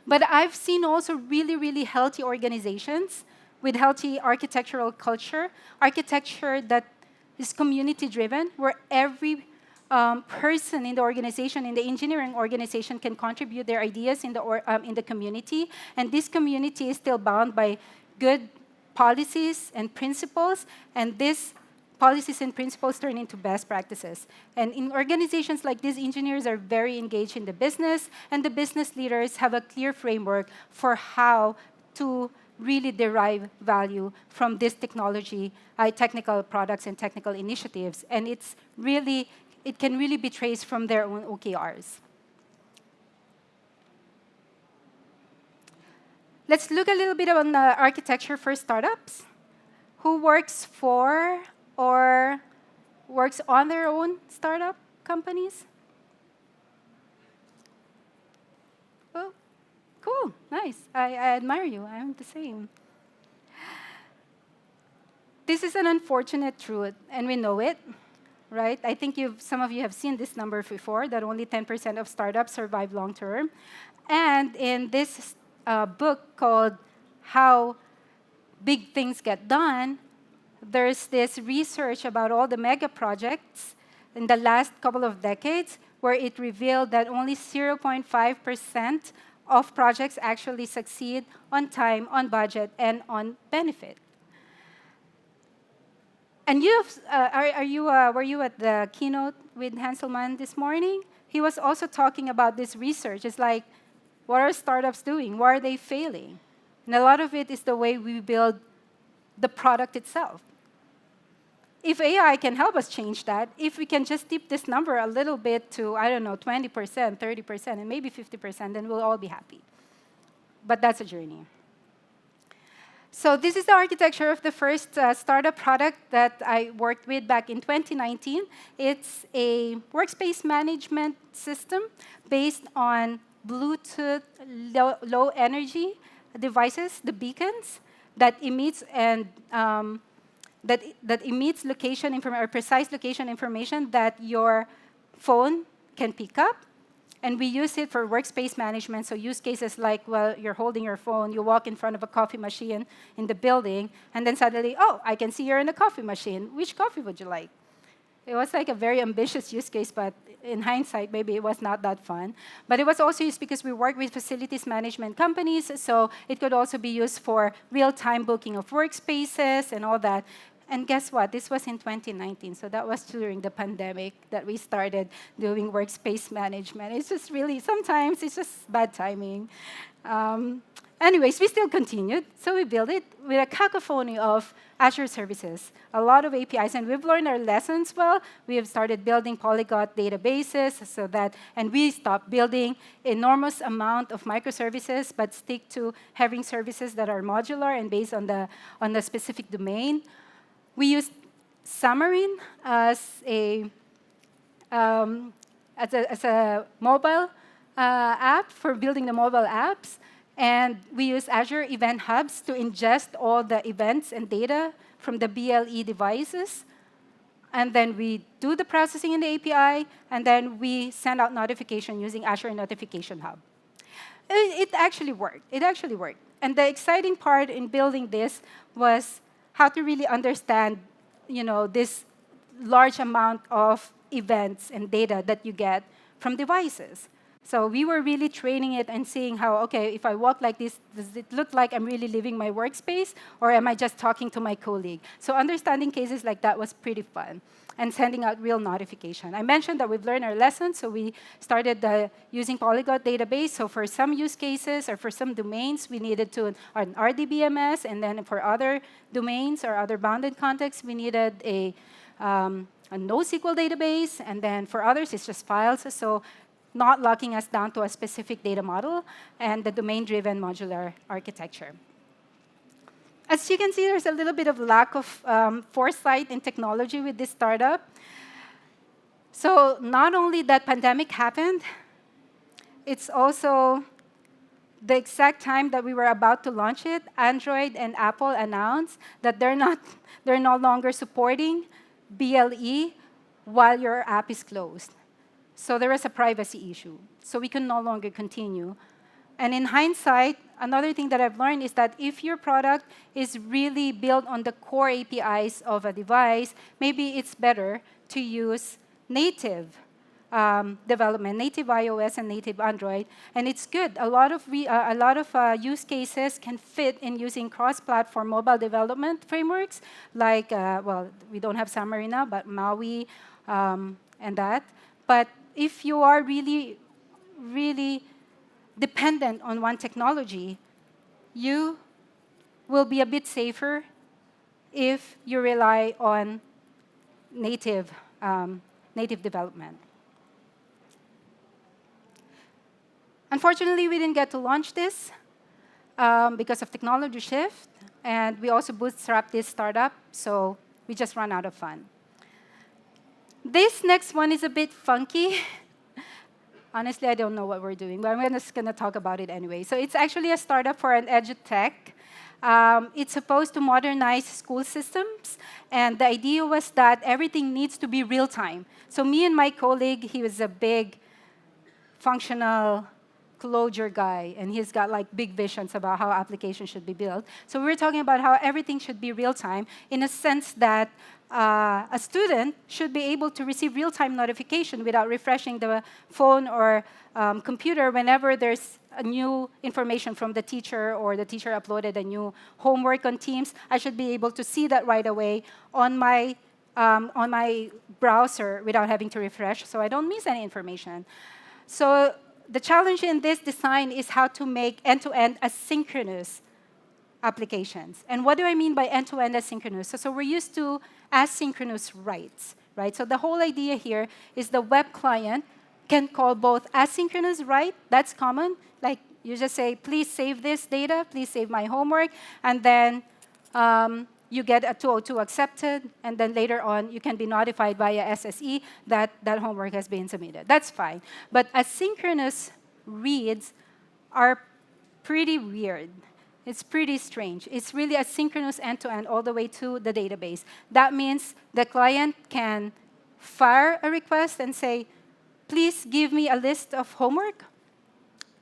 But I've seen also really, really healthy organizations with healthy architectural culture, architecture that is community-driven, where every person in the organization, in the engineering organization, can contribute their ideas in the community, and this community is still bound by good policies and principles, and these policies and principles turn into best practices. And in organizations like this, engineers are very engaged in the business, and the business leaders have a clear framework for how to really derive value from this technology, technical products and technical initiatives. And it can really be traced from their own OKRs. Let's look a little bit on the architecture for startups. Who works for or works on their own startup companies? Oh, cool, nice. I admire you. I'm the same. This is an unfortunate truth, and we know it, right? I think some of you have seen this number before, that only 10% of startups survive long term. And in this book called How Big Things Get Done, there's this research about all the mega projects in the last couple of decades where it revealed that only 0.5% of projects actually succeed on time, on budget, and on benefit. And were you at the keynote with Hanselman this morning? He was also talking about this research. It's like, what are startups doing? Why are they failing? And a lot of it is the way we build the product itself. If AI can help us change that, if we can just tip this number a little bit to, I don't know, 20%, 30%, and maybe 50%, then we'll all be happy. But that's a journey. So this is the architecture of the first startup product that I worked with back in 2019. It's a workspace management system based on Bluetooth low energy devices, the beacons, that emits and that emits location or precise location information that your phone can pick up. And we use it for workspace management, so use cases like, well, you're holding your phone, you walk in front of a coffee machine in the building, and then suddenly, oh, I can see you're in a coffee machine. Which coffee would you like? It was like a very ambitious use case, but in hindsight, maybe it was not that fun. But it was also used because we work with facilities management companies, so it could also be used for real-time booking of workspaces and all that. And guess what? This was in 2019, so that was during the pandemic that we started doing workspace management. It's just really, sometimes it's just bad timing. Anyways, we still continued, so we built it with a cacophony of Azure services, a lot of APIs, and we've learned our lessons well. We have started building polyglot databases, and we stopped building enormous amount of microservices, but stick to having services that are modular and based on the specific domain. We used Xamarin as a mobile app for building the mobile apps. And we use Azure Event Hubs to ingest all the events and data from the BLE devices. And then we do the processing in the API, and then we send out notification using Azure Notification Hub. It actually worked. It actually worked. And the exciting part in building this was how to really understand, this large amount of events and data that you get from devices. So we were really training it and seeing how, okay, if I walk like this, does it look like I'm really leaving my workspace, or am I just talking to my colleague? So understanding cases like that was pretty fun, and sending out real notification. I mentioned that we've learned our lessons, so we started using polyglot database. So for some use cases or for some domains, we needed an RDBMS, and then for other domains or other bounded contexts, we needed a NoSQL database, and then for others, it's just files. So not locking us down to a specific data model, and the domain-driven modular architecture. As you can see, there's a little bit of lack of foresight in technology with this startup. So not only that pandemic happened, it's also the exact time that we were about to launch it, Android and Apple announced that they're no longer supporting BLE while your app is closed. So there was a privacy issue. So we can no longer continue. And in hindsight, another thing that I've learned is that if your product is really built on the core APIs of a device, maybe it's better to use native development, native iOS and native Android. And it's good. A lot of use cases can fit in using cross-platform mobile development frameworks, like, we don't have Xamarin now, but Maui and that. But if you are really, really dependent on one technology, you will be a bit safer if you rely on native development. Unfortunately, we didn't get to launch this. because of technology shift. And we also bootstrapped this startup, so we just ran out of fund. This next one is a bit funky. Honestly, I don't know what we're doing, but I'm just going to talk about it anyway. So it's actually a startup for an edutech. It's supposed to modernize school systems, and the idea was that everything needs to be real time. So me and my colleague, he was a big functional closure guy, and he's got like big visions about how applications should be built. So we were talking about how everything should be real time in a sense that a student should be able to receive real-time notification without refreshing the phone or computer whenever there's a new information from the teacher or the teacher uploaded a new homework on Teams. I should be able to see that right away on my browser without having to refresh, so I don't miss any information. So the challenge in this design is how to make end-to-end asynchronous applications. And what do I mean by end-to-end asynchronous? So we're used to asynchronous writes, right? So the whole idea here is the web client can call both asynchronous write, that's common, like you just say, please save this data, please save my homework, and then you get a 202 accepted, and then later on you can be notified via SSE that that homework has been submitted. That's fine. But asynchronous reads are pretty weird. It's pretty strange. It's really asynchronous end-to-end all the way to the database. That means the client can fire a request and say, please give me a list of homework.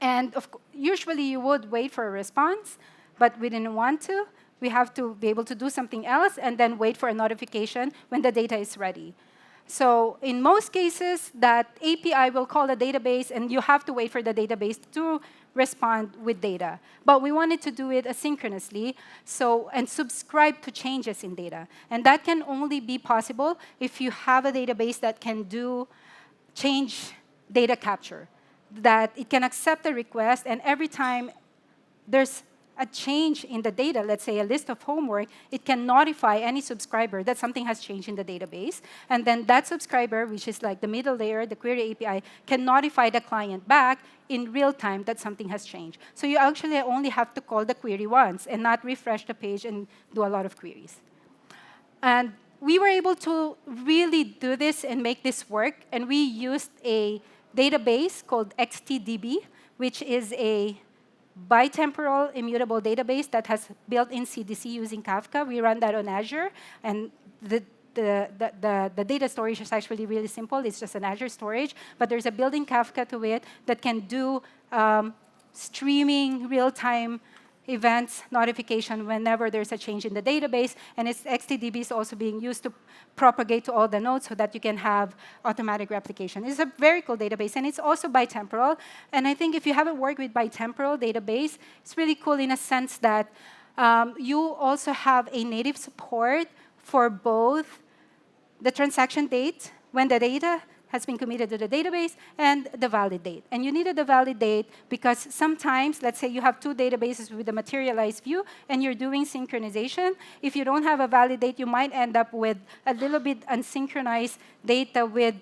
And usually you would wait for a response, but we didn't want to. We have to be able to do something else and then wait for a notification when the data is ready. So in most cases, that API will call the database, and you have to wait for the database to respond with data. But we wanted to do it asynchronously, and subscribe to changes in data. And that can only be possible if you have a database that can do change data capture, that it can accept a request, and every time there's a change in the data, let's say a list of homework, it can notify any subscriber that something has changed in the database. And then that subscriber, which is like the middle layer, the query API, can notify the client back in real time that something has changed. So you actually only have to call the query once and not refresh the page and do a lot of queries. And we were able to really do this and make this work. And we used a database called XTDB, which is a bitemporal immutable database that has built-in CDC using Kafka. We run that on Azure, and the data storage is actually really simple. It's just an Azure storage, but there's a built-in Kafka to it that can do streaming real-time events notification whenever there's a change in the database, and its XTDB is also being used to propagate to all the nodes so that you can have automatic replication. It's a very cool database, and it's also bitemporal. And I think if you haven't worked with bitemporal database, it's really cool in a sense that you also have a native support for both the transaction date, when the data has been committed to the database, and the valid date. And you needed the valid date because sometimes, let's say you have two databases with a materialized view, and you're doing synchronization. If you don't have a valid date, you might end up with a little bit unsynchronized data with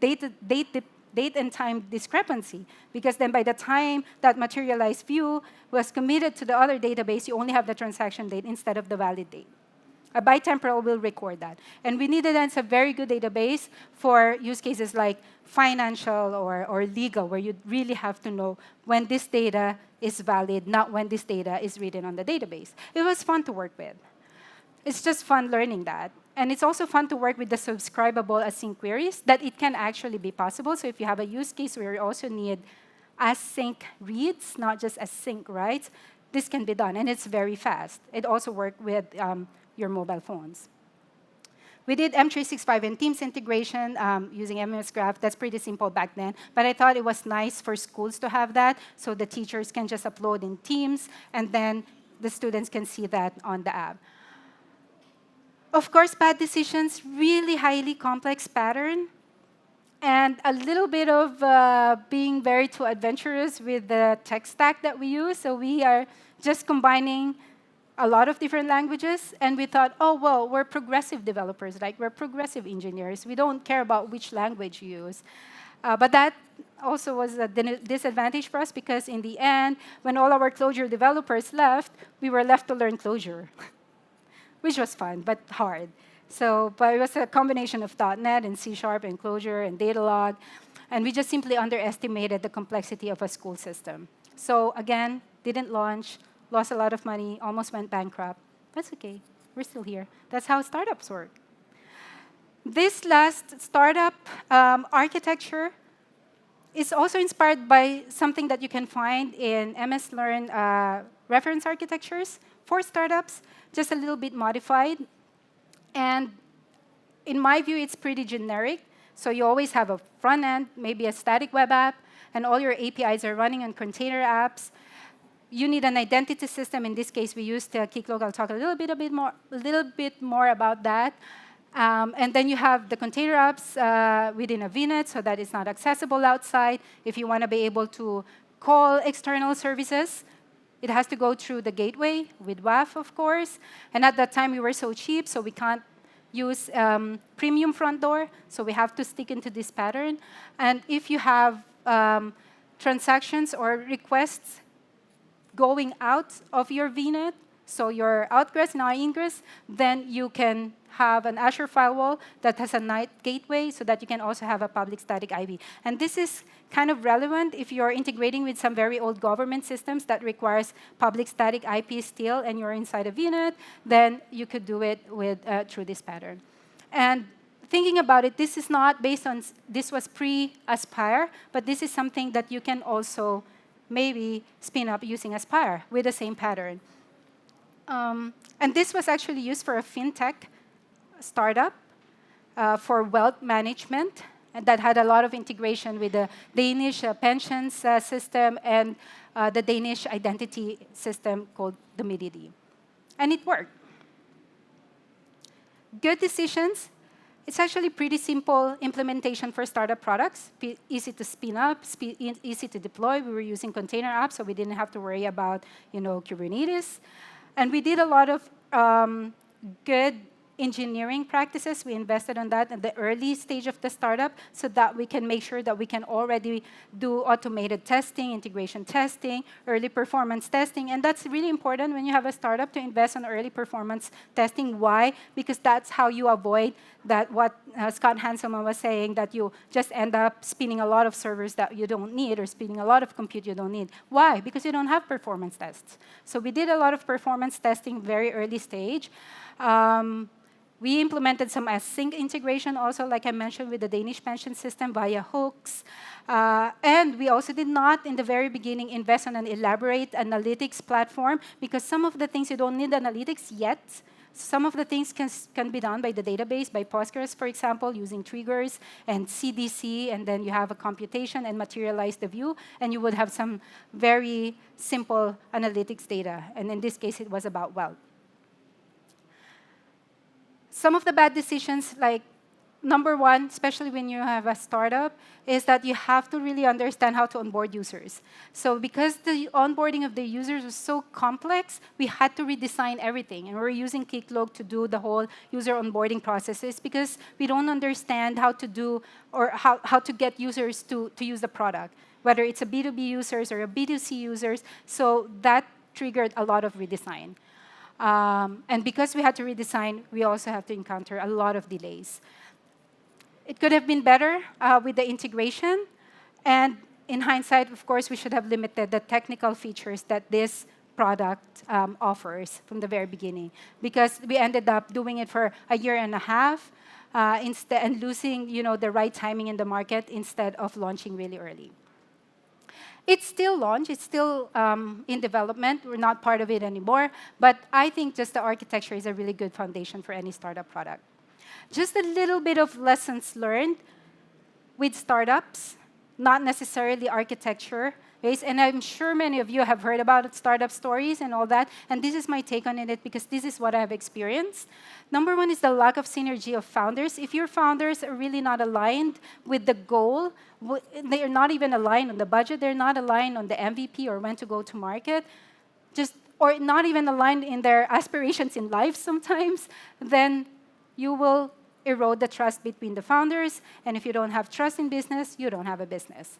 date and time discrepancy. Because then by the time that materialized view was committed to the other database, you only have the transaction date instead of the valid date. A bitemporal will record that. And we needed a very good database for use cases like financial or legal, where you really have to know when this data is valid, not when this data is written on the database. It was fun to work with. It's just fun learning that. And it's also fun to work with the subscribable async queries, that it can actually be possible. So if you have a use case where you also need async reads, not just async writes, this can be done. And it's very fast. It also worked with your mobile phones. We did M365 and Teams integration using MS Graph. That's pretty simple back then. But I thought it was nice for schools to have that, so the teachers can just upload in Teams, and then the students can see that on the app. Of course, bad decisions, really highly complex pattern, and a little bit of being very too adventurous with the tech stack that we use. So we are just combining a lot of different languages, and we thought, oh, well, we're progressive developers, like we're progressive engineers. We don't care about which language you use. But that also was a disadvantage for us because in the end, when all our Clojure developers left, we were left to learn Clojure, which was fun, but hard. So, but it was a combination of .NET and C# and Clojure and Datalog, and we just simply underestimated the complexity of a school system. So again, didn't launch, lost a lot of money, almost went bankrupt. That's okay, we're still here. That's how startups work. This last startup architecture is also inspired by something that you can find in MS Learn reference architectures for startups, just a little bit modified. And in my view, it's pretty generic. So you always have a front end, maybe a static web app, and all your APIs are running on container apps. You need an identity system. In this case, we used Keycloak. I'll talk a little bit more about that. And then you have the container apps within a VNet, so that it's not accessible outside. If you want to be able to call external services, it has to go through the gateway with WAF, of course. And at that time, we were so cheap, so we can't use premium front door, so we have to stick into this pattern. And if you have transactions or requests going out of your VNet, so your outgress, not ingress, then you can have an Azure firewall that has a night gateway so that you can also have a public static IP. And this is kind of relevant if you're integrating with some very old government systems that requires public static IP still and you're inside a VNet, then you could do it with through this pattern. And thinking about it, this is not based on, this was pre-Aspire, but this is something that you can also maybe spin up using Aspire with the same pattern. And this was actually used for a fintech startup for wealth management, and that had a lot of integration with the Danish pensions system and the Danish identity system called the MIDID. And it worked. Good decisions. It's actually pretty simple implementation for startup products. Easy to spin up, easy to deploy. We were using container apps, so we didn't have to worry about Kubernetes. And we did a lot of good engineering practices. We invested on that at the early stage of the startup so that we can make sure that we can already do automated testing, integration testing, early performance testing. And that's really important when you have a startup to invest on early performance testing. Why? Because that's how you avoid that what Scott Hanselman was saying, that you just end up spinning a lot of servers that you don't need or spinning a lot of compute you don't need. Why? Because you don't have performance tests. So we did a lot of performance testing very early stage. We implemented some async integration also, like I mentioned, with the Danish pension system via hooks. And we also did not, in the very beginning, invest on an elaborate analytics platform, because some of the things you don't need analytics yet. Some of the things can be done by the database, by Postgres, for example, using triggers and CDC, and then you have a computation and materialize the view, and you would have some very simple analytics data. And in this case, it was about wealth. Some of the bad decisions, like number one, especially when you have a startup, is that you have to really understand how to onboard users. So because the onboarding of the users was so complex, we had to redesign everything. And we're using Keycloak to do the whole user onboarding processes because we don't understand how to do or how to get users to use the product, whether it's a B2B users or a B2C users. So that triggered a lot of redesign. And because we had to redesign, we also have to encounter a lot of delays. It could have been better with the integration. And in hindsight, of course, we should have limited the technical features that this product offers from the very beginning. Because we ended up doing it for a year and a half and losing the right timing in the market instead of launching really early. It's still launched. It's still in development. We're not part of it anymore. But I think just the architecture is a really good foundation for any startup product. Just a little bit of lessons learned with startups, not necessarily architecture. And I'm sure many of you have heard about startup stories and all that. And this is my take on it because this is what I've experienced. Number one is the lack of synergy of founders. If your founders are really not aligned with the goal, they are not even aligned on the budget, they're not aligned on the MVP or when to go to market, or not even aligned in their aspirations in life sometimes, then you will erode the trust between the founders. And if you don't have trust in business, you don't have a business.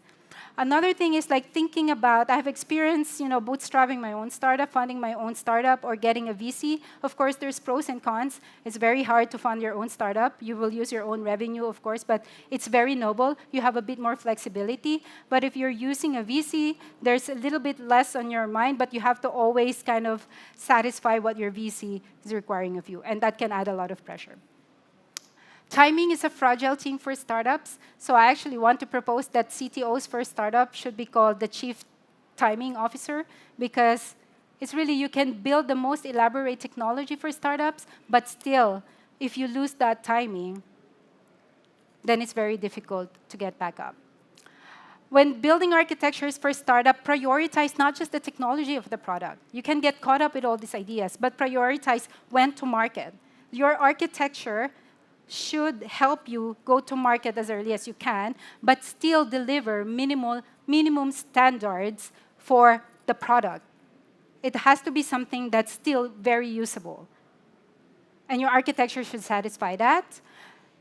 Another thing is like thinking about, I have experience, bootstrapping my own startup, funding my own startup, or getting a VC. Of course, there's pros and cons. It's very hard to fund your own startup. You will use your own revenue, of course, but it's very noble. You have a bit more flexibility. But if you're using a VC, there's a little bit less on your mind, but you have to always kind of satisfy what your VC is requiring of you, and that can add a lot of pressure. Timing is a fragile thing for startups, so I actually want to propose that CTOs for startups should be called the Chief Timing Officer, because it's really, you can build the most elaborate technology for startups, but still, if you lose that timing, then it's very difficult to get back up. When building architectures for startup, prioritize not just the technology of the product. You can get caught up with all these ideas, but prioritize when to market. Your architecture should help you go to market as early as you can, but still deliver minimum standards for the product. It has to be something that's still very usable. And your architecture should satisfy that.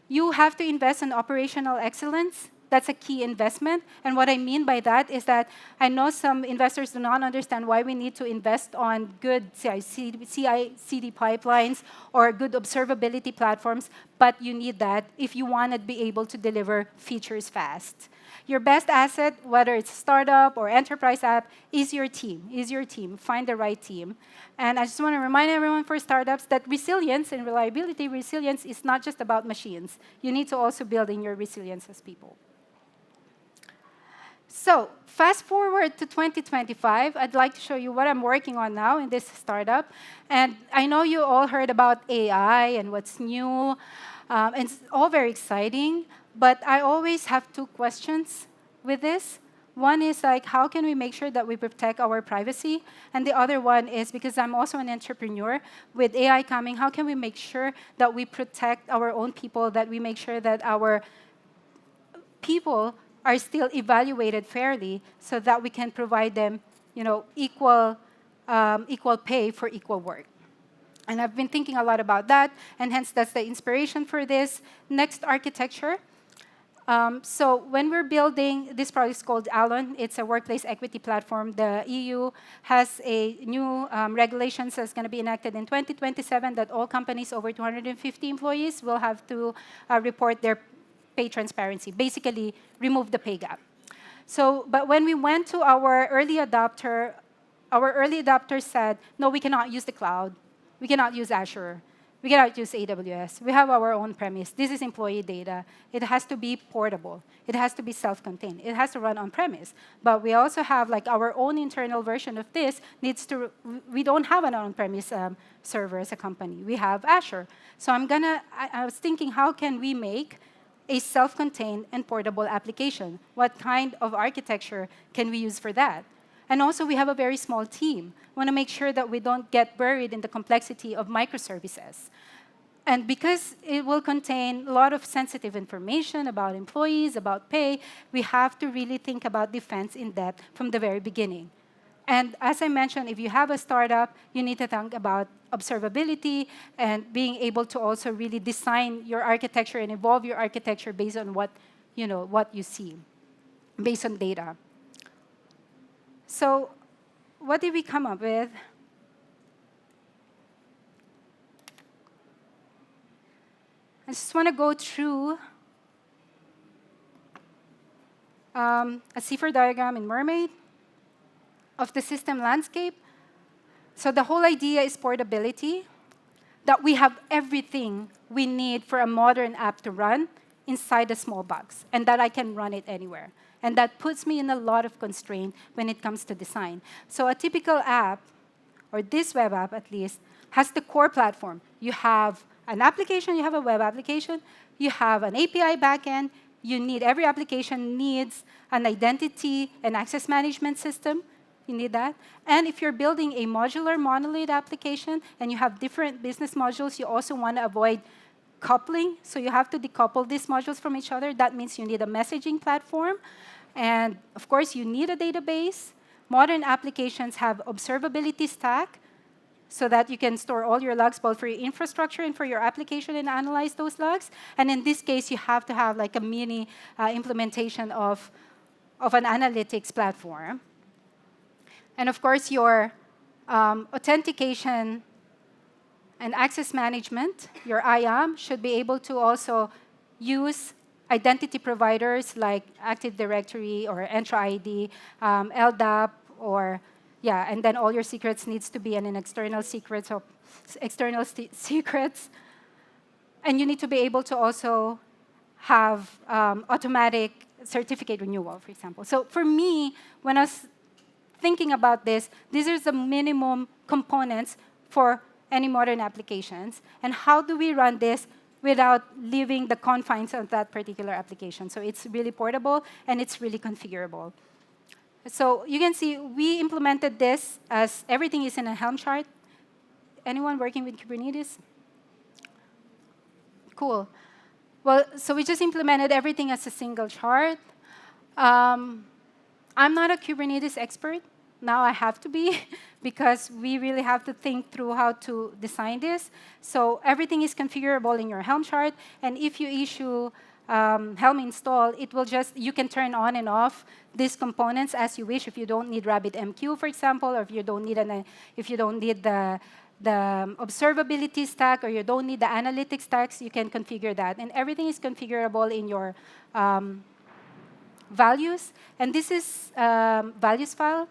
You have to invest in operational excellence. That's a key investment. And what I mean by that is that I know some investors do not understand why we need to invest on good CI/CD pipelines or good observability platforms, but you need that if you want to be able to deliver features fast. Your best asset, whether it's a startup or enterprise app, is your team. Find the right team. And I just want to remind everyone for startups that resilience and reliability, resilience is not just about machines. You need to also build in your resilience as people. So fast forward to 2025, I'd like to show you what I'm working on now in this startup. And I know you all heard about AI and what's new. And it's all very exciting. But I always have two questions with this. One is like, how can we make sure that we protect our privacy? And the other one is, because I'm also an entrepreneur, with AI coming, how can we make sure that we protect our own people, that we make sure that our people are still evaluated fairly so that we can provide them, equal pay for equal work. And I've been thinking a lot about that, and hence that's the inspiration for this next architecture. So when we're building, this project is called Alon. It's a workplace equity platform. The EU has a new regulations that's going to be enacted in 2027 that all companies over 250 employees will have to report their pay transparency, basically remove the pay gap. So, but when we went to our early adopter said, no, we cannot use the cloud. We cannot use Azure. We cannot use AWS. We have our own premise. This is employee data. It has to be portable. It has to be self-contained. It has to run on-premise. But we also have like our own internal version of this we don't have an on-premise server as a company. We have Azure. So I was thinking, how can we make a self-contained and portable application? What kind of architecture can we use for that? And also, we have a very small team. We want to make sure that we don't get buried in the complexity of microservices. And because it will contain a lot of sensitive information about employees, about pay, we have to really think about defense in depth from the very beginning. And as I mentioned, if you have a startup, you need to think about observability and being able to also really design your architecture and evolve your architecture based on what you see, based on data. So what did we come up with? I just want to go through a C4 diagram in Mermaid of the system landscape. So the whole idea is portability, that we have everything we need for a modern app to run inside a small box, and that I can run it anywhere. And that puts me in a lot of constraint when it comes to design. So a typical app, or this web app at least, has the core platform. You have an application, you have a web application, you have an API backend, every application needs an identity and access management system. You need that. And if you're building a modular monolith application and you have different business modules, you also want to avoid coupling. So you have to decouple these modules from each other. That means you need a messaging platform. And of course, you need a database. Modern applications have observability stack so that you can store all your logs both for your infrastructure and for your application and analyze those logs. And in this case, you have to have like a mini implementation of of an analytics platform. And of course, your authentication and access management, your IAM, should be able to also use identity providers like Active Directory or Entra ID, LDAP, or and then all your secrets needs to be in an external secrets of secrets. And you need to be able to also have automatic certificate renewal, for example. So for me, when I was thinking about this, these are the minimum components for any modern applications. And how do we run this without leaving the confines of that particular application? So it's really portable, and it's really configurable. So you can see we implemented this as everything is in a Helm chart. Anyone working with Kubernetes? Cool. Well, so we just implemented everything as a single chart. I'm not a Kubernetes expert. Now I have to be, because we really have to think through how to design this. So everything is configurable in your Helm chart. And if you issue Helm install, it will just, you can turn on and off these components as you wish. If you don't need RabbitMQ, for example, or if you don't need the observability stack, or you don't need the analytics stacks, you can configure that. And everything is configurable in your values. And this is values file.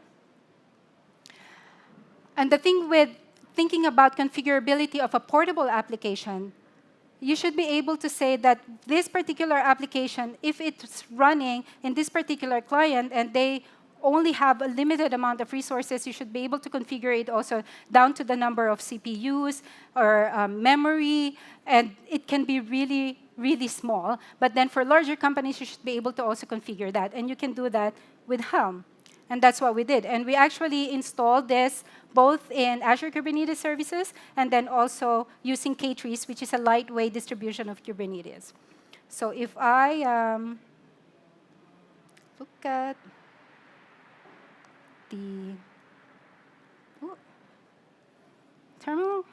And the thing with thinking about configurability of a portable application, you should be able to say that this particular application, if it's running in this particular client and they only have a limited amount of resources, you should be able to configure it also down to the number of CPUs or memory, and it can be really, really small. But then for larger companies, you should be able to also configure that, and you can do that with Helm. And that's what we did. And we actually installed this both in Azure Kubernetes Services and then also using K-trees, which is a lightweight distribution of Kubernetes. So if I look at the terminal,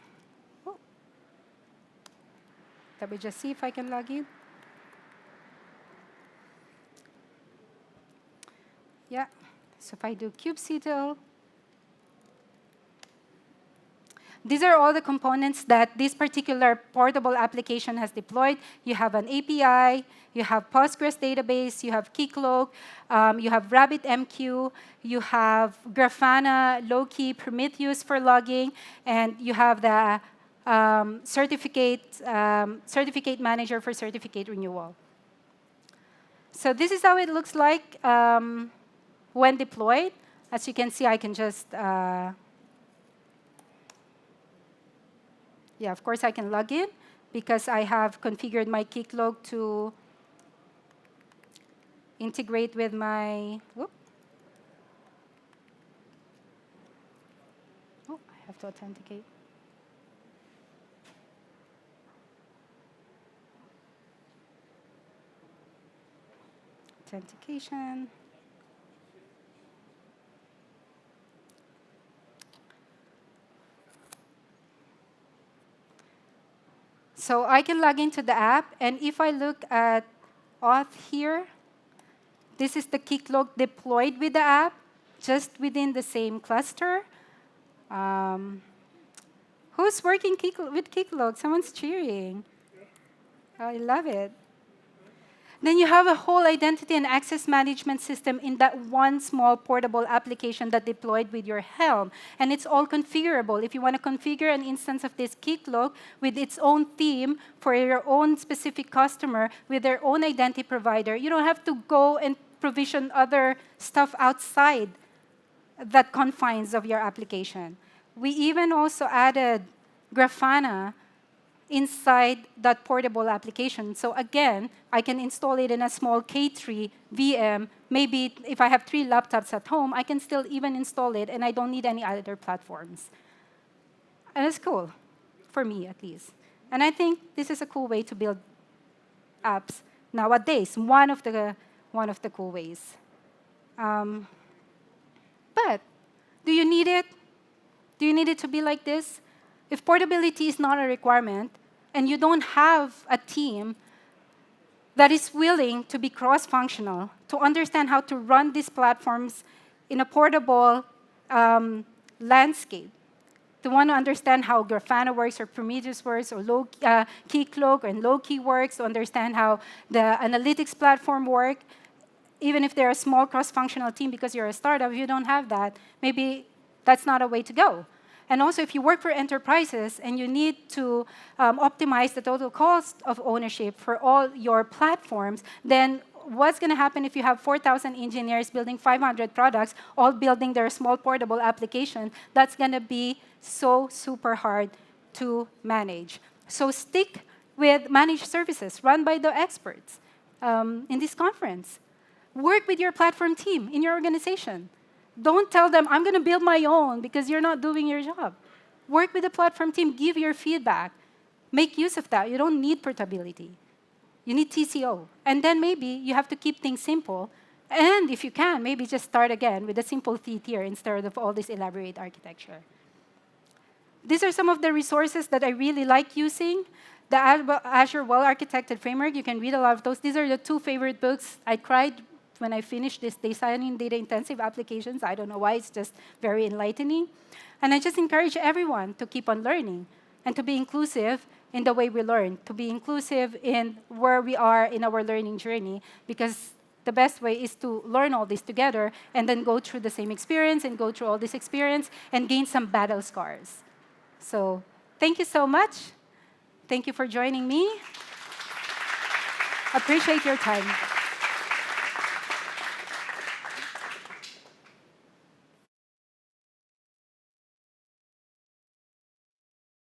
let me just see if I can log in. Yeah. So if I do kubectl, these are all the components that this particular portable application has deployed. You have an API, you have Postgres database, you have Keycloak, you have RabbitMQ, you have Grafana, Loki, Prometheus for logging, and you have the certificate manager for certificate renewal. So this is how it looks like when deployed. As you can see, I can just, of course, I can log in because I have configured my Keycloak to integrate with my, I have to authenticate. Authentication. So I can log into the app, and if I look at auth here, this is the Keycloak deployed with the app, just within the same cluster. Who's working with Keycloak? Someone's cheering. Oh, I love it. Then you have a whole identity and access management system in that one small portable application that deployed with your Helm. And it's all configurable. If you want to configure an instance of this Keycloak with its own theme for your own specific customer with their own identity provider, you don't have to go and provision other stuff outside that confines of your application. We even also added Grafana inside that portable application. So again, I can install it in a small K3 VM. Maybe if I have 3 laptops at home, I can still even install it, and I don't need any other platforms. And it's cool, for me at least. And I think this is a cool way to build apps nowadays. One of the cool ways. But do you need it? Do you need it to be like this? If portability is not a requirement, and you don't have a team that is willing to be cross-functional, to understand how to run these platforms in a portable landscape, to want to understand how Grafana works or Prometheus works or Keycloak and Loki works, to understand how the analytics platform work, even if they're a small cross-functional team because you're a startup, if you don't have that, maybe that's not a way to go. And also, if you work for enterprises and you need to optimize the total cost of ownership for all your platforms, then what's going to happen if you have 4,000 engineers building 500 products, all building their small portable application? That's going to be so super hard to manage. So stick with managed services run by the experts in this conference. Work with your platform team in your organization. Don't tell them, I'm going to build my own because you're not doing your job. Work with the platform team. Give your feedback. Make use of that. You don't need portability. You need TCO. And then maybe you have to keep things simple. And if you can, maybe just start again with a simple T-tier instead of all this elaborate architecture. These are some of the resources that I really like using. The Azure Well-Architected Framework, you can read a lot of those. These are the 2 favorite books. I cried when I finished this designing data-intensive applications. I don't know why, it's just very enlightening. And I just encourage everyone to keep on learning and to be inclusive in the way we learn, to be inclusive in where we are in our learning journey, because the best way is to learn all this together and then go through the same experience and go through all this experience and gain some battle scars. So thank you so much. Thank you for joining me. Appreciate your time.